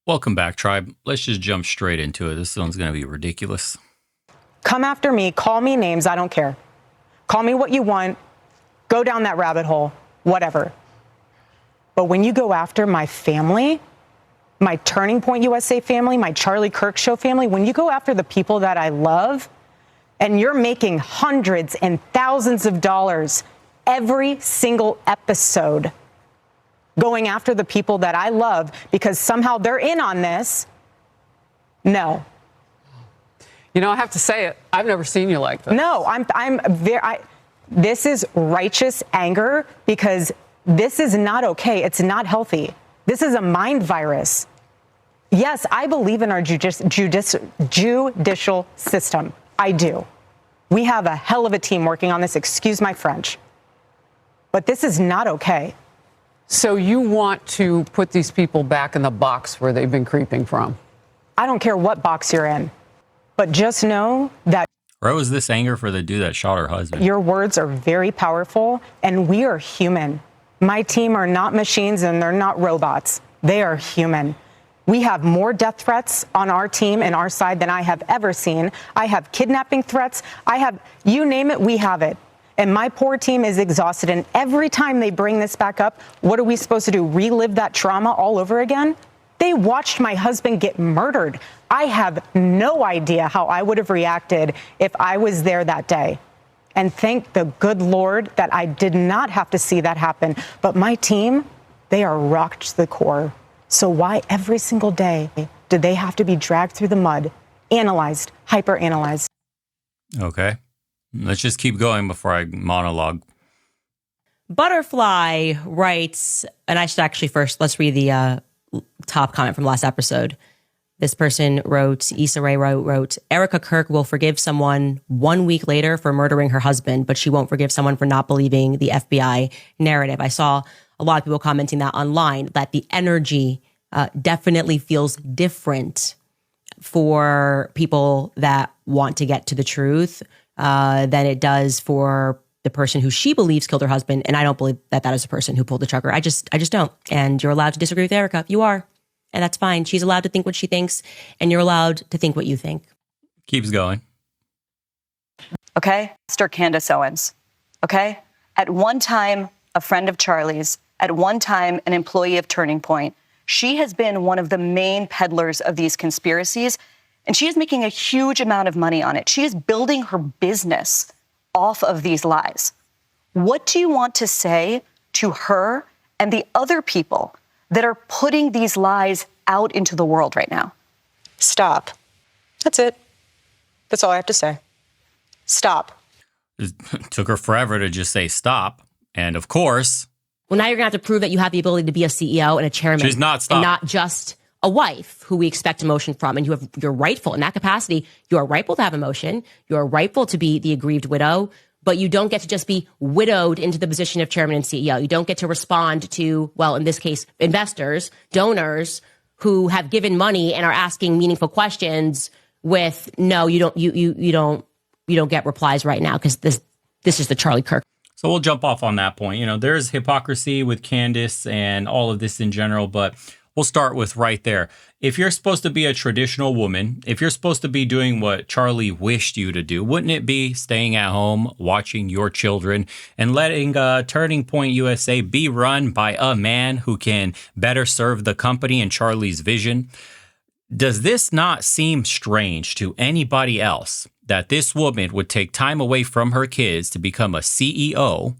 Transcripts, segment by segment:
Welcome back, tribe. Let's just jump straight into it. This one's going to be ridiculous. Come after me. Call me names. I don't care. Call me what you want. Go down that rabbit hole. Whatever. But when you go after my family, my Turning Point USA family, my Charlie Kirk show family, when you go after the people that I love, and you're making hundreds and thousands of dollars every single episode going after the people that I love because somehow they're in on this, no. You know, I have to say it. I've never seen you like this. No, this is righteous anger because this is not okay. It's not healthy. This is a mind virus. Yes, I believe in our judicial system. I do. We have a hell of a team working on this. Excuse my French. But this is not okay. So you want to put these people back in the box where they've been creeping from? I don't care what box you're in. But just know that. Or was this anger for the dude that shot her husband? Your words are very powerful, and we are human. My team are not machines, and they're not robots. They are human. We have more death threats on our team and our side than I have ever seen. I have kidnapping threats. You name it, we have it. And my poor team is exhausted. And every time they bring this back up, what are we supposed to do? Relive that trauma all over again? They watched my husband get murdered. I have no idea how I would have reacted if I was there that day. And thank the good Lord that I did not have to see that happen. But my team, they are rocked to the core. So why every single day do they have to be dragged through the mud, analyzed, hyper-analyzed? Okay. Let's just keep going before I monologue. Butterfly writes, and I should actually first, let's read the top comment from last episode. This person wrote, Issa Rae wrote, Erica Kirk will forgive someone 1 week later for murdering her husband, but she won't forgive someone for not believing the FBI narrative. I saw a lot of people commenting that online, that the energy definitely feels different for people that want to get to the truth than it does for the person who she believes killed her husband. And I don't believe that that is the person who pulled the trigger. I just don't. And you're allowed to disagree with Erica. You are. And that's fine. She's allowed to think what she thinks, and you're allowed to think what you think. Keeps going. Okay? Mr. Candace Owens. Okay? At one time, a friend of Charlie's. At one time, an employee of Turning Point. She has been one of the main peddlers of these conspiracies, and she is making a huge amount of money on it. She is building her business off of these lies. What do you want to say to her and the other people that are putting these lies out into the world right now? Stop. That's it. That's all I have to say. Stop. It took her forever to just say stop. And of course... Well, now you're going to have to prove that you have the ability to be a CEO and a chairman. She's not stopped. And not just a wife who we expect emotion from. And you're rightful in that capacity. You are rightful to have emotion. You are rightful to be the aggrieved widow. But you don't get to just be widowed into the position of chairman and CEO. You don't get to respond to, well, in this case, investors, donors who have given money and are asking meaningful questions with, no, you don't get replies right now because this is the Charlie Kirk. So we'll jump off on that point. You know, there's hypocrisy with Candace and all of this in general, but we'll start with right there. If you're supposed to be a traditional woman, if you're supposed to be doing what Charlie wished you to do, wouldn't it be staying at home, watching your children, and letting Turning Point USA be run by a man who can better serve the company and Charlie's vision? Does this not seem strange to anybody else that this woman would take time away from her kids to become a CEO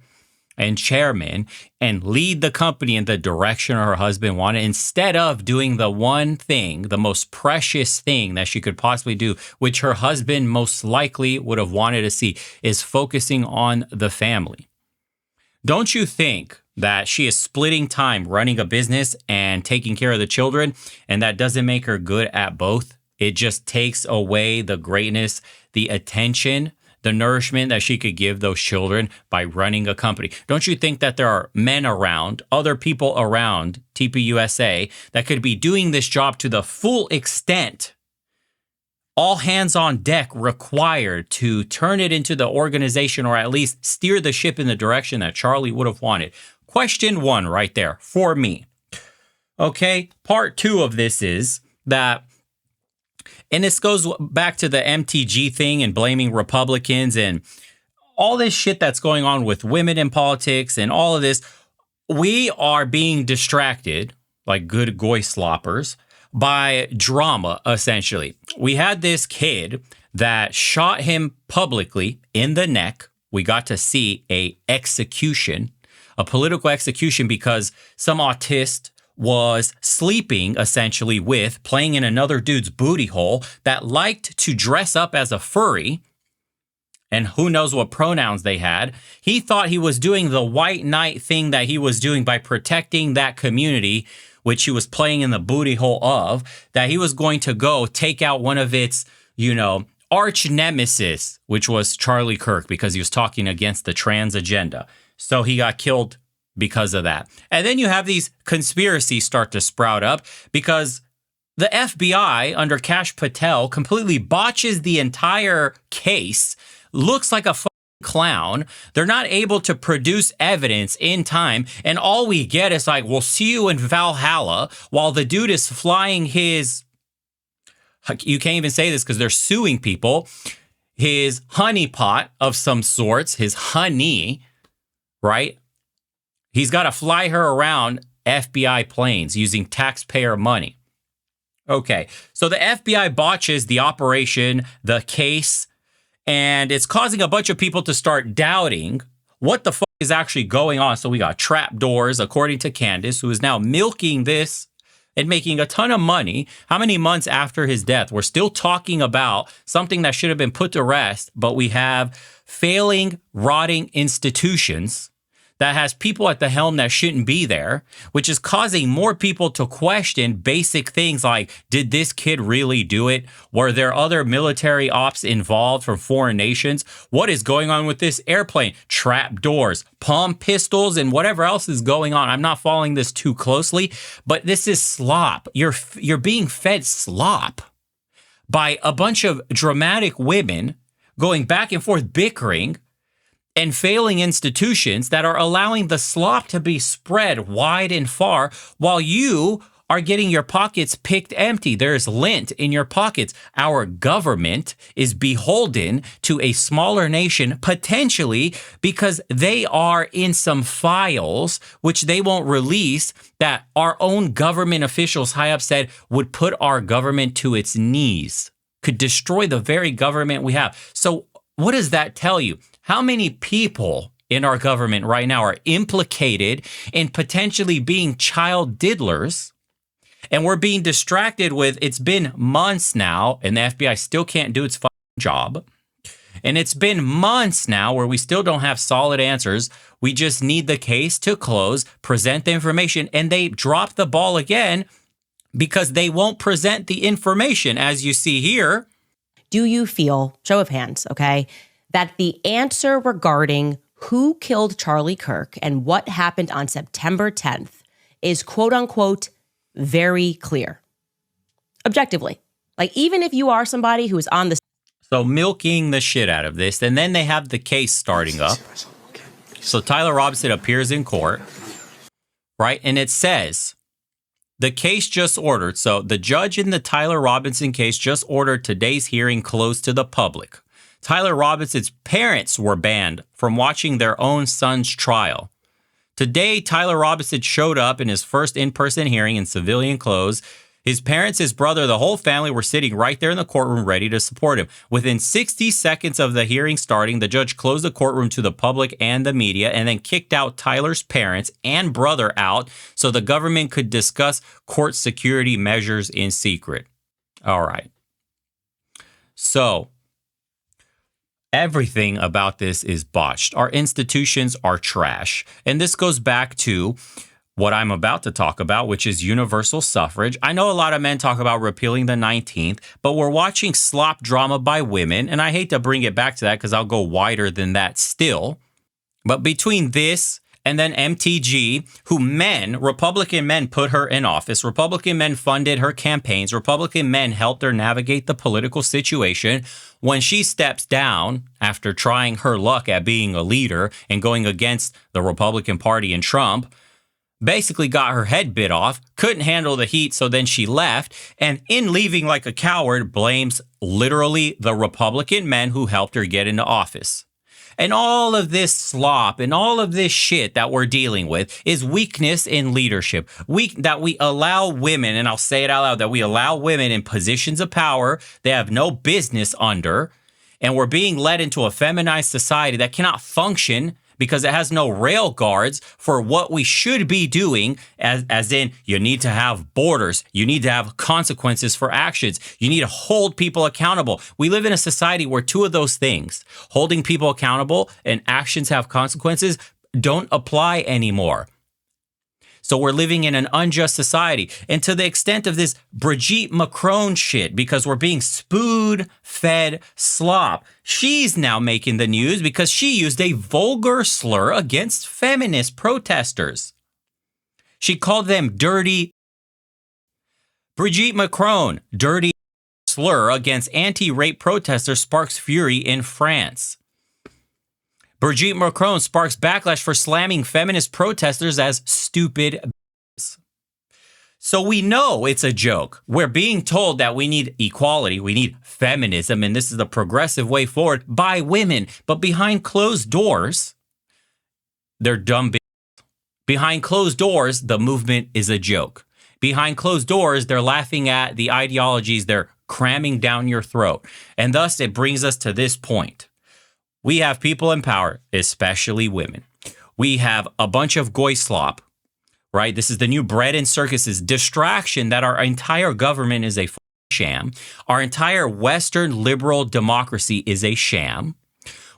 and chairman and lead the company in the direction her husband wanted instead of doing the one thing, the most precious thing that she could possibly do, which her husband most likely would have wanted to see, is focusing on the family? Don't you think that she is splitting time running a business and taking care of the children, and that doesn't make her good at both? It just takes away the greatness, the attention, the nourishment that she could give those children by running a company. Don't you think that there are men around, other people around TPUSA that could be doing this job to the full extent? All hands on deck required to turn it into the organization or at least steer the ship in the direction that Charlie would have wanted. Question one right there for me. Okay. Part two of this is that, and this goes back to the MTG thing and blaming Republicans and all this shit that's going on with women in politics and all of this. We are being distracted like good goy sloppers by drama, essentially. We had this kid that shot him publicly in the neck. We got to see a political execution, because some autist was sleeping essentially with, playing in another dude's booty hole that liked to dress up as a furry. And who knows what pronouns they had. He thought he was doing the white knight thing that he was doing by protecting that community, which he was playing in the booty hole of, that he was going to go take out one of its, arch nemesis, which was Charlie Kirk, because he was talking against the trans agenda. So he got killed because of that. And then you have these conspiracies start to sprout up because the FBI under Kash Patel completely botches the entire case, looks like a clown. They're not able to produce evidence in time. And all we get is like, we'll see you in Valhalla, while the dude is flying his, you can't even say this because they're suing people, his honeypot of some sorts, his honey, right? He's got to fly her around FBI planes using taxpayer money. Okay, so the FBI botches the operation, the case, and it's causing a bunch of people to start doubting what the fuck is actually going on. So we got trapdoors, according to Candace, who is now milking this and making a ton of money. How many months after his death? We're still talking about something that should have been put to rest, but we have failing, rotting institutions that has people at the helm that shouldn't be there, which is causing more people to question basic things like, did this kid really do it? Were there other military ops involved from foreign nations? What is going on with this airplane? Trap doors, palm pistols, and whatever else is going on. I'm not following this too closely, but this is slop. You're being fed slop by a bunch of dramatic women going back and forth bickering and failing institutions that are allowing the slop to be spread wide and far while you are getting your pockets picked empty. There's lint in your pockets. Our government is beholden to a smaller nation, potentially because they are in some files which they won't release, that our own government officials high up said would put our government to its knees, could destroy the very government we have. So what does that tell you? How many people in our government right now are implicated in potentially being child diddlers? And we're being distracted with, it's been months now, and the FBI still can't do its fucking job. And it's been months now where we still don't have solid answers. We just need the case to close, present the information, and they drop the ball again because they won't present the information, as you see here. Do you feel, show of hands, okay, that the answer regarding who killed Charlie Kirk and what happened on September 10th is quote unquote very clear? Objectively. Like, even if you are somebody who is on the... So milking the shit out of this, and then they have the case starting up. So Tyler Robinson appears in court, right? And it says, the case just ordered. So the judge in the Tyler Robinson case just ordered today's hearing closed to the public. Tyler Robinson's parents were banned from watching their own son's trial. Today, Tyler Robinson showed up in his first in-person hearing in civilian clothes. His parents, his brother, the whole family were sitting right there in the courtroom ready to support him. Within 60 seconds of the hearing starting, the judge closed the courtroom to the public and the media and then kicked out Tyler's parents and brother out so the government could discuss court security measures in secret. All right. So everything about this is botched. Our institutions are trash. And this goes back to what I'm about to talk about, which is universal suffrage. I know a lot of men talk about repealing the 19th, but we're watching slop drama by women. And I hate to bring it back to that because I'll go wider than that still. But between this and then MTG, who Republican men put her in office, Republican men funded her campaigns, Republican men helped her navigate the political situation. When she steps down after trying her luck at being a leader and going against the Republican Party and Trump, basically got her head bit off, couldn't handle the heat, so then she left, and in leaving like a coward, blames literally the Republican men who helped her get into office. And all of this slop and all of this shit that we're dealing with is weakness in leadership. That we allow women, and I'll say it out loud, that we allow women in positions of power they have no business under, and we're being led into a feminized society that cannot function because it has no rail guards for what we should be doing, as in you need to have borders, you need to have consequences for actions, you need to hold people accountable. We live in a society where two of those things, holding people accountable and actions have consequences, don't apply anymore. So we're living in an unjust society. And to the extent of this Brigitte Macron shit, because we're being spoon-fed slop, she's now making the news because she used a vulgar slur against feminist protesters. She called them dirty. Brigitte Macron, dirty slur against anti-rape protesters sparks fury in France. Brigitte Macron sparks backlash for slamming feminist protesters as stupid b****s. So we know it's a joke. We're being told that we need equality, we need feminism, and this is the progressive way forward by women. But behind closed doors, they're dumb b****s. Behind closed doors, the movement is a joke. Behind closed doors, they're laughing at the ideologies they're cramming down your throat. And thus, it brings us to this point. We have people in power, especially women. We have a bunch of goy slop, right? This is the new bread and circuses distraction that our entire government is a sham. Our entire Western liberal democracy is a sham.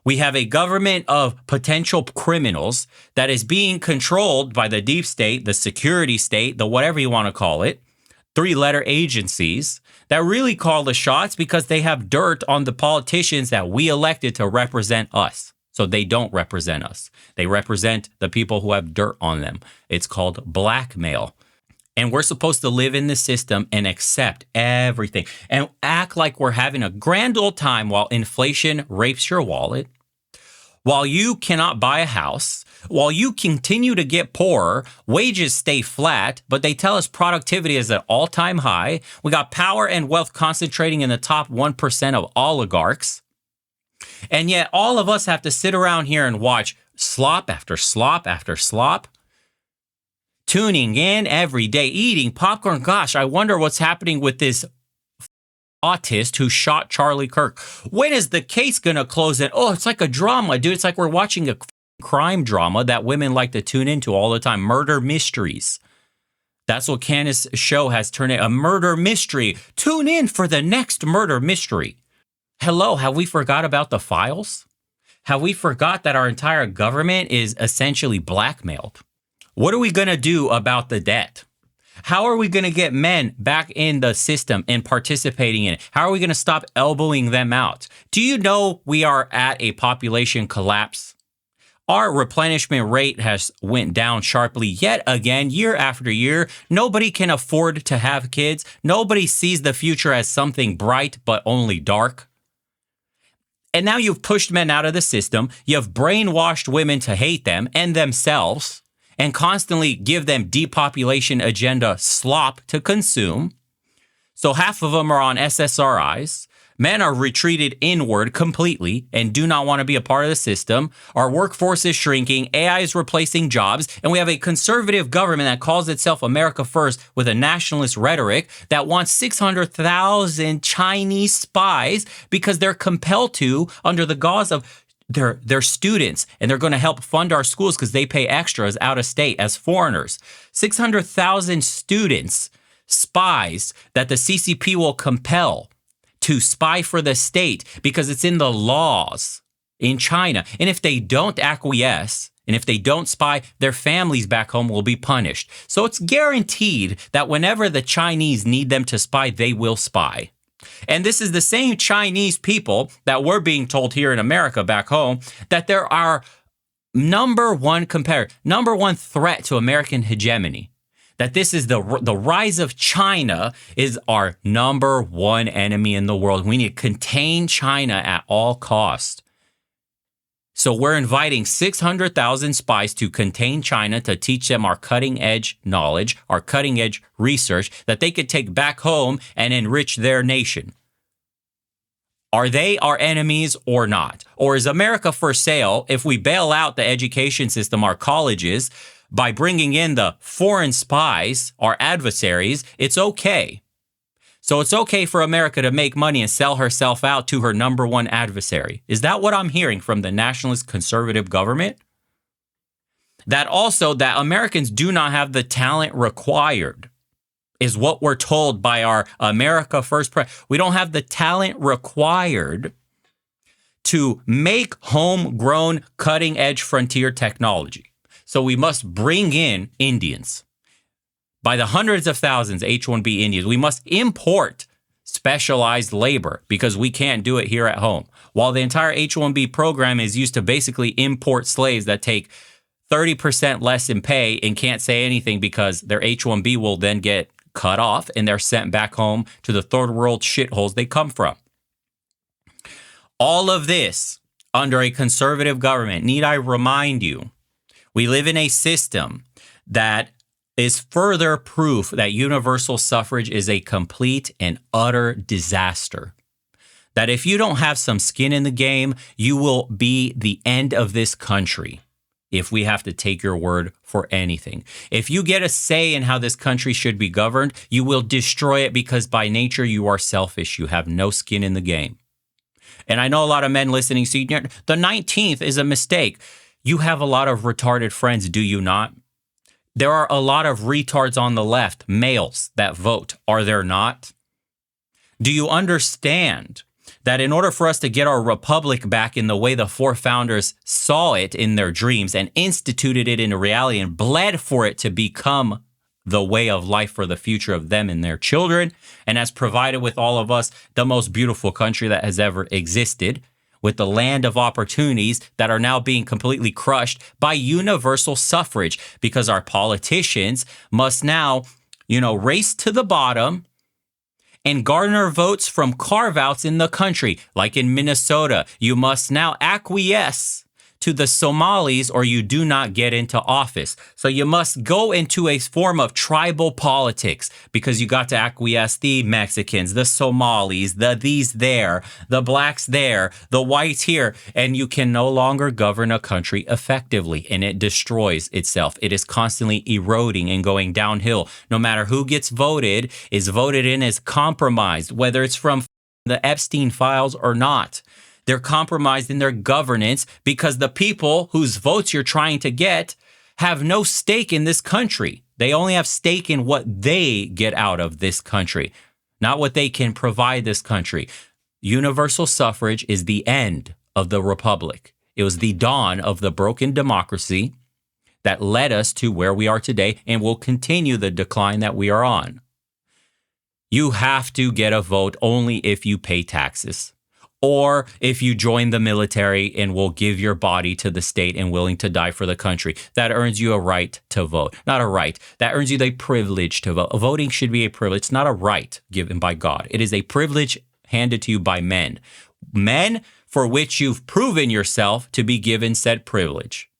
We have a government of potential criminals that is being controlled by the deep state, the security state, the whatever you want to call it, three-letter agencies that really call the shots because they have dirt on the politicians that we elected to represent us. So they don't represent us. They represent the people who have dirt on them. It's called blackmail. And we're supposed to live in the system and accept everything and act like we're having a grand old time while inflation rapes your wallet, while you cannot buy a house, while you continue to get poorer, wages stay flat, but they tell us productivity is at all-time high. We got power and wealth concentrating in the top 1% of oligarchs. And yet all of us have to sit around here and watch slop after slop after slop, tuning in every day, eating popcorn. Gosh, I wonder what's happening with this autist who shot Charlie Kirk. When is the case going to close? And oh, it's like a drama, dude. It's like we're watching a crime drama that women like to tune into all the time. Murder mysteries. That's what Candace's show has turned into, a murder mystery. Tune in for the next murder mystery. Hello, have we forgot about the files? Have we forgot that our entire government is essentially blackmailed? What are we going to do about the debt? How are we going to get men back in the system and participating in it? How are we going to stop elbowing them out? Do you know we are at a population collapse? Our replenishment rate has went down sharply yet again, year after year. Nobody can afford to have kids. Nobody sees the future as something bright, but only dark. And now you've pushed men out of the system. You've brainwashed women to hate them and themselves, and constantly give them depopulation agenda slop to consume. So half of them are on SSRIs. Men are retreated inward completely and do not want to be a part of the system. Our workforce is shrinking. AI is replacing jobs. And we have a conservative government that calls itself America First with a nationalist rhetoric that wants 600,000 Chinese spies because they're compelled to under the gauze of they're students, and they're going to help fund our schools because they pay extras out of state as foreigners. 600,000 students, spies that the CCP will compel to spy for the state because it's in the laws in China. And if they don't acquiesce, and if they don't spy, their families back home will be punished. So it's guaranteed that whenever the Chinese need them to spy, they will spy. And this is the same Chinese people that we're being told here in America back home that there are number one threat to American hegemony. That this is the rise of China is our number one enemy in the world. We need to contain China at all costs. So we're inviting 600,000 spies to contain China to teach them our cutting edge knowledge, our cutting edge research that they could take back home and enrich their nation. Are they our enemies or not? Or is America for sale if we bail out the education system, our colleges, by bringing in the foreign spies, our adversaries? It's okay. So it's okay for America to make money and sell herself out to her number one adversary. Is that what I'm hearing from the nationalist conservative government? That also that Americans do not have the talent required is what we're told by our America First. We don't have the talent required to make homegrown cutting edge frontier technology. So we must bring in Indians. By the hundreds of thousands, H-1B Indians, we must import specialized labor because we can't do it here at home. While the entire H-1B program is used to basically import slaves that take 30% less in pay and can't say anything because their H-1B will then get cut off and they're sent back home to the third world shitholes they come from. All of this under a conservative government. Need I remind you, we live in a system that is further proof that universal suffrage is a complete and utter disaster. That if you don't have some skin in the game, you will be the end of this country if we have to take your word for anything. If you get a say in how this country should be governed, you will destroy it because by nature you are selfish. You have no skin in the game. And I know a lot of men listening, so the 19th is a mistake. You have a lot of retarded friends, do you not? There are a lot of retards on the left, males, that vote. Are there not? Do you understand that in order for us to get our republic back in the way the four founders saw it in their dreams and instituted it into reality and bled for it to become the way of life for the future of them and their children, and has provided with all of us the most beautiful country that has ever existed, with the land of opportunities that are now being completely crushed by universal suffrage because our politicians must now, race to the bottom and garner votes from carve-outs in the country. Like in Minnesota, you must now acquiesce to the Somalis or you do not get into office. So you must go into a form of tribal politics because you got to acquiesce the Mexicans, the Somalis, the these there, the blacks there, the whites here, and you can no longer govern a country effectively, and it destroys itself. It is constantly eroding and going downhill. No matter who gets voted, is voted in as compromised, whether it's from the Epstein files or not. They're compromised in their governance because the people whose votes you're trying to get have no stake in this country. They only have stake in what they get out of this country, not what they can provide this country. Universal suffrage is the end of the republic. It was the dawn of the broken democracy that led us to where we are today and will continue the decline that we are on. You have to get a vote only if you pay taxes. Or if you join the military and will give your body to the state and willing to die for the country, that earns you a right to vote. Not a right. That earns you the privilege to vote. Voting should be a privilege. It's not a right given by God. It is a privilege handed to you by men. Men for which you've proven yourself to be given said privilege.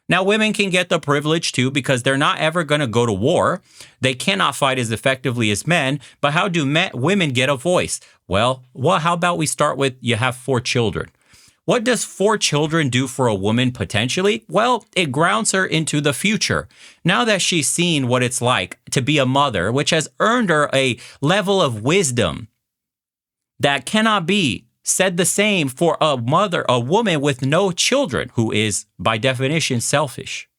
Now, women can get the privilege too because they're not ever going to go to war. They cannot fight as effectively as men. But how do women get a voice? Well, how about we start with you have 4 children. What does 4 children do for a woman potentially? Well, it grounds her into the future. Now that she's seen what it's like to be a mother, which has earned her a level of wisdom that cannot be said the same for a woman with no children, who is by definition selfish.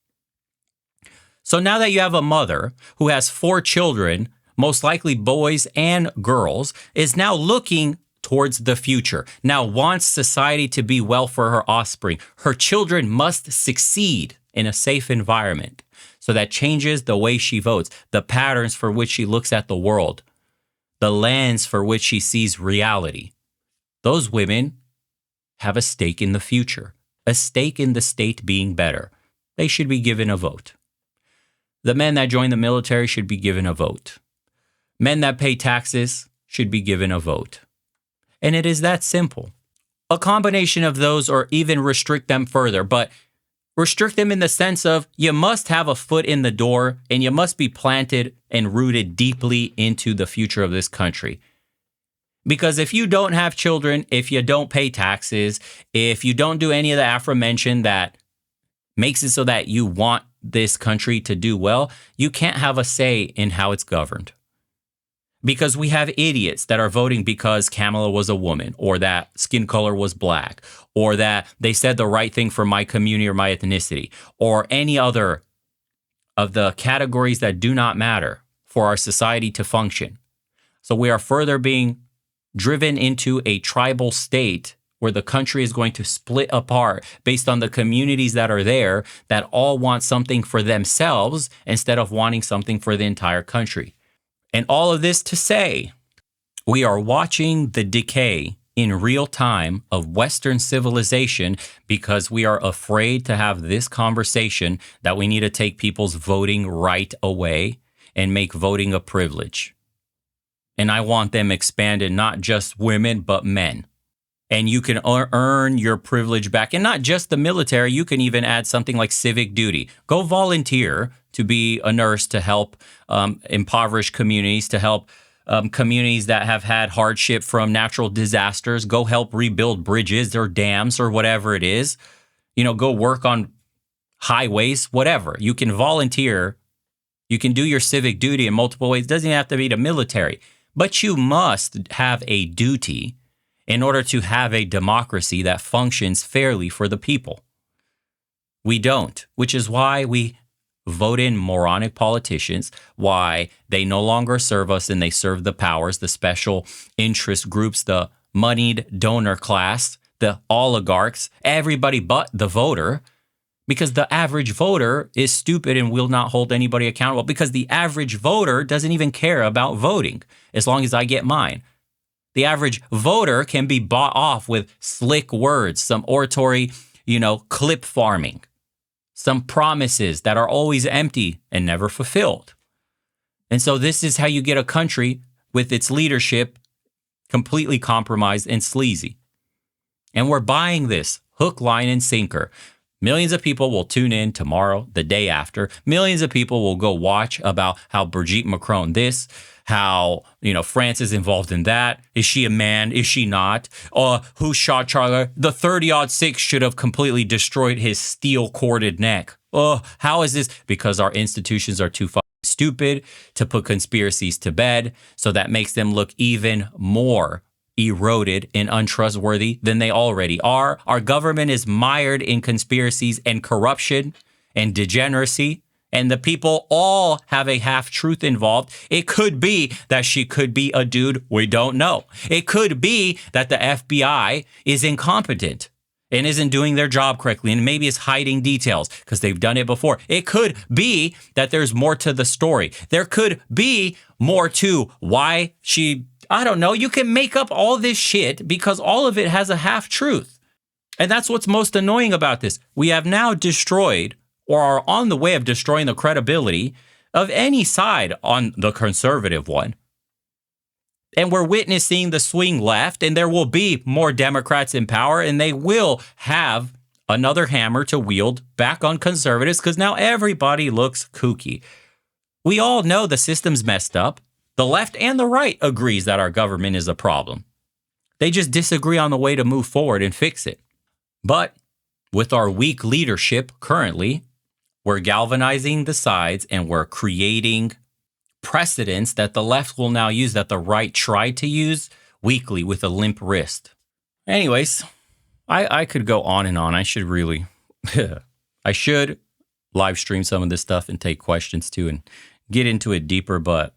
So now that you have a mother who has 4 children, most likely boys and girls, is now looking towards the future, now wants society to be well for her offspring. Her children must succeed in a safe environment. So that changes the way she votes, the patterns for which she looks at the world, the lens for which she sees reality. Those women have a stake in the future, a stake in the state being better. They should be given a vote. The men that join the military should be given a vote. Men that pay taxes should be given a vote. And it is that simple. A combination of those, or even restrict them further, but restrict them in the sense of you must have a foot in the door and you must be planted and rooted deeply into the future of this country. Because if you don't have children, if you don't pay taxes, if you don't do any of the aforementioned that makes it so that you want this country to do well, you can't have a say in how it's governed. Because we have idiots that are voting because Kamala was a woman, or that skin color was black, or that they said the right thing for my community or my ethnicity, or any other of the categories that do not matter for our society to function. So we are further being driven into a tribal state where the country is going to split apart based on the communities that are there that all want something for themselves instead of wanting something for the entire country. And all of this to say, we are watching the decay in real time of Western civilization because we are afraid to have this conversation that we need to take people's voting right away and make voting a privilege. And I want them expanded, not just women, but men. And you can earn your privilege back. And not just the military, you can even add something like civic duty. Go volunteer to be a nurse to help impoverished communities, to help communities that have had hardship from natural disasters. Go help rebuild bridges or dams or whatever it is. You know, go work on highways, whatever. You can volunteer. You can do your civic duty in multiple ways. It doesn't even have to be the military. But you must have a duty in order to have a democracy that functions fairly for the people. We don't, which is why we vote in moronic politicians, why they no longer serve us and they serve the powers, the special interest groups, the moneyed donor class, the oligarchs, everybody but the voter, because the average voter is stupid and will not hold anybody accountable because the average voter doesn't even care about voting as long as I get mine. The average voter can be bought off with slick words, some oratory, clip farming, some promises that are always empty and never fulfilled. And so this is how you get a country with its leadership completely compromised and sleazy. And we're buying this hook, line, and sinker. Millions of people will tune in tomorrow, the day after. Millions of people will go watch about how Brigitte Macron this, how, France is involved in that. Is she a man? Is she not? Who shot Charlie? The 30-06 should have completely destroyed his steel-corded neck. How is this? Because our institutions are too fucking stupid to put conspiracies to bed. So that makes them look even more eroded and untrustworthy than they already are. Our government is mired in conspiracies and corruption and degeneracy. And the people all have a half-truth involved. It could be that she could be a dude. We don't know. It could be that the FBI is incompetent and isn't doing their job correctly and maybe is hiding details because they've done it before. It could be that there's more to the story. There could be more to why I don't know. You can make up all this shit because all of it has a half-truth. And that's what's most annoying about this. We have now destroyed or are on the way of destroying the credibility of any side on the conservative one. And we're witnessing the swing left, and there will be more Democrats in power, and they will have another hammer to wield back on conservatives because now everybody looks kooky. We all know the system's messed up. The left and the right agrees that our government is a problem. They just disagree on the way to move forward and fix it. But with our weak leadership currently, we're galvanizing the sides and we're creating precedents that the left will now use that the right tried to use weakly with a limp wrist. Anyways, I could go on and on. I should really, I should live stream some of this stuff and take questions too and get into it deeper. But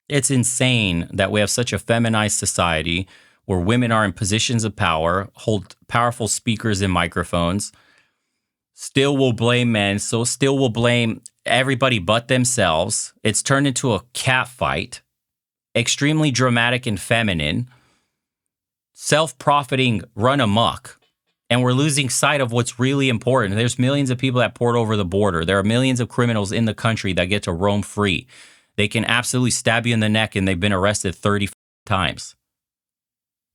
it's insane that we have such a feminized society where women are in positions of power, hold powerful speakers and microphones, still will blame men, so still will blame everybody but themselves. It's turned into a cat fight, extremely dramatic and feminine, self-profiting run amok, and we're losing sight of what's really important. There's millions of people that poured over the border. There are millions of criminals in the country that get to roam free. They can absolutely stab you in the neck and they've been arrested 30 times.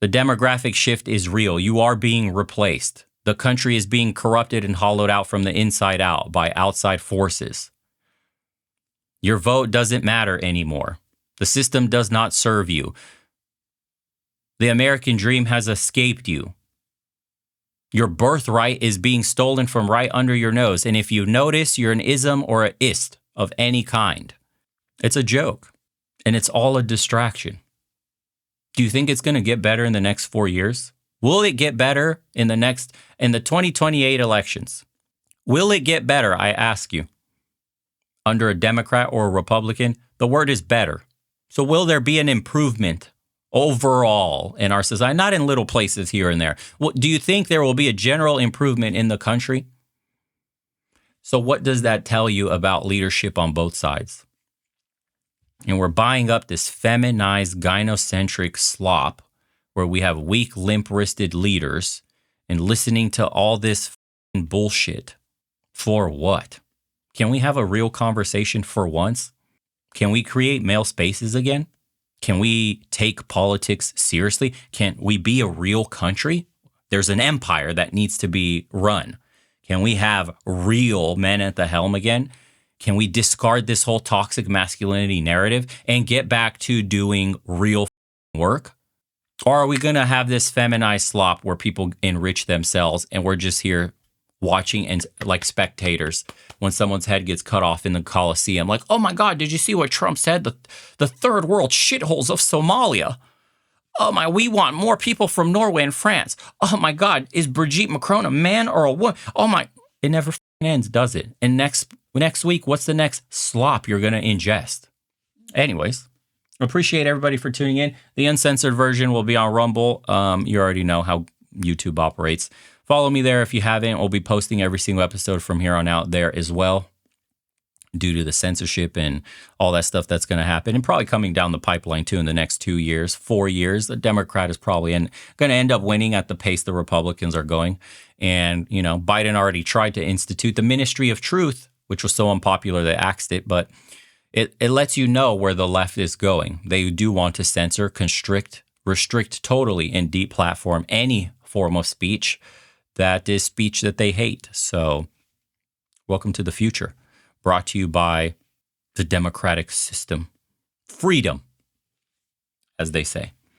The demographic shift is real. You are being replaced. The country is being corrupted and hollowed out from the inside out by outside forces. Your vote doesn't matter anymore. The system does not serve you. The American dream has escaped you. Your birthright is being stolen from right under your nose. And if you notice, you're an ism or a ist of any kind. It's a joke. And it's all a distraction. Do you think it's going to get better in the next 4 years? Will it get better in the 2028 elections? Will it get better, I ask you? Under a Democrat or a Republican, the word is better. So will there be an improvement overall in our society? Not in little places here and there. Do you think there will be a general improvement in the country? So what does that tell you about leadership on both sides? And we're buying up this feminized, gynocentric slop where we have weak, limp-wristed leaders and listening to all this bullshit. For what? Can we have a real conversation for once? Can we create male spaces again? Can we take politics seriously? Can we be a real country? There's an empire that needs to be run. Can we have real men at the helm again? Can we discard this whole toxic masculinity narrative and get back to doing real work? Or are we going to have this feminized slop where people enrich themselves and we're just here watching and like spectators when someone's head gets cut off in the Coliseum? Like, oh my God, did you see what Trump said? The third world shitholes of Somalia. Oh my, we want more people from Norway and France. Oh my God, is Brigitte Macron a man or a woman? Oh my, it never ends, does it? And next week, what's the next slop you're going to ingest? Anyways, appreciate everybody for tuning in. The uncensored version will be on Rumble. You already know how YouTube operates. Follow me there if you haven't. We'll be posting every single episode from here on out there as well, due to the censorship and all that stuff that's going to happen, and probably coming down the pipeline too in the next 2 years, 4 years. The Democrat is probably going to end up winning at the pace the Republicans are going. And, you know, Biden already tried to institute the Ministry of Truth, which was so unpopular they axed it, but it lets you know where the left is going. They do want to censor, constrict, restrict totally and deplatform any form of speech that is speech that they hate. So welcome to the future. Brought to you by the democratic system. Freedom, as they say.